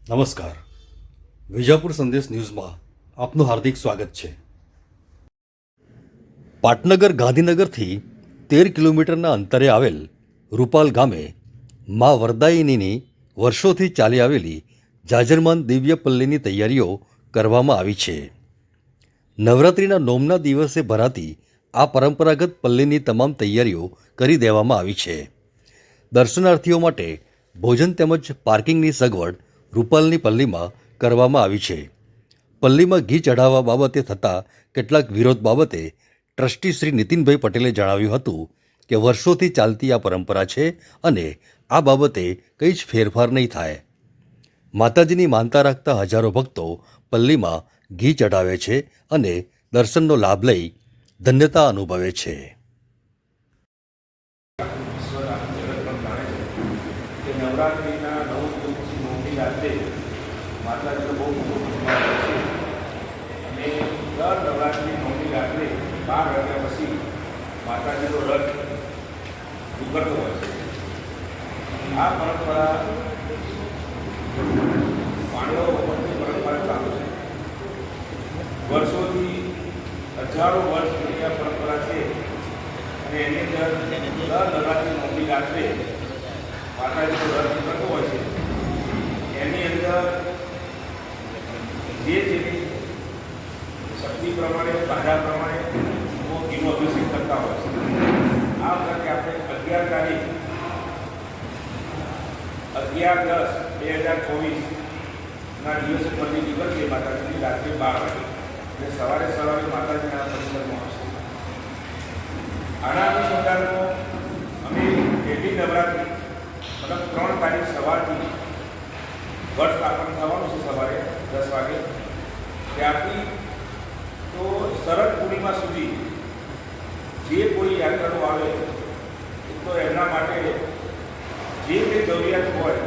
નમસ્કાર. વિજાપુર સંદેશ ન્યૂઝમાં આપનું હાર્દિક સ્વાગત છે. પાટનગર ગાંધીનગરથી 13 કિલોમીટરના અંતરે આવેલ રૂપાલ ગામે મા વરદાયિનીની વર્ષોથી ચાલી આવેલી જાજરમાન દિવ્ય પલ્લીની તૈયારીઓ કરવામાં આવી છે. નવરાત્રિના નોમના દિવસે ભરાતી આ પરંપરાગત પલ્લીની તમામ તૈયારીઓ કરી દેવામાં આવી છે. દર્શનાર્થીઓ માટે ભોજન તેમજ પાર્કિંગની સગવડ રૂપાલની પલ્લીમાં કરવામાં આવી છે. પલ્લીમાં ઘી ચઢાવવા બાબતે થતા કેટલાક વિરોધ બાબતે ટ્રસ્ટી શ્રી નીતિનભાઈ પટેલે જણાવ્યું હતું કે વર્ષોથી ચાલતી આ પરંપરા છે અને આ બાબતે કંઈ જ ફેરફાર નહીં થાય. માતાજીની માનતા રાખતા હજારો ભક્તો પલ્લીમાં ઘી ચઢાવે છે અને દર્શનનો લાભ લઈ ધન્યતા અનુભવે છે. નવરાત્રિના 9 દિવસની નોમની રાત્રે માતાજીનો બહુ મોટો મહિમા છે અને દર નવરાત્રિની નોમની રાત્રે 12 વાગ્યા પછી માતાજીનો રથ નીકળતો હોય છે. આ પરંપરા પાંડવો વખતની પરંપરા ચાલુ છે. વર્ષોથી હજારો વર્ષ જૂની આ પરંપરા છે અને એની અંદર દર નવરાત્રિની નોમની રાત્રે માતાજીનો રથ નીકળતો હોય છે. એની અંદર જે જેની શક્તિ પ્રમાણે ભાડા પ્રમાણે ઘીનો અભિષેક કરતા હોય છે. આ વખતે આપણે 11 તારીખ 11/10/2024ના દિવસે પલ્લી નીકળશે માતાજીની રાત્રે 12 વાગે અને સવારે માતાજીના પરિસરમાં આવશે. આના અનુસંધાનમાં અમે પહેલી નવરાત્રિ મતલબ 3 તારીખ સવારથી ઘટ સ્થાપન થવાનું છે સવારે 10 વાગે. ત્યારથી તો શરદ પૂર્ણિમા સુધી જે કોઈ યાત્રાળુ આવે તો એમના માટે જે કંઈ જરૂરિયાત હોય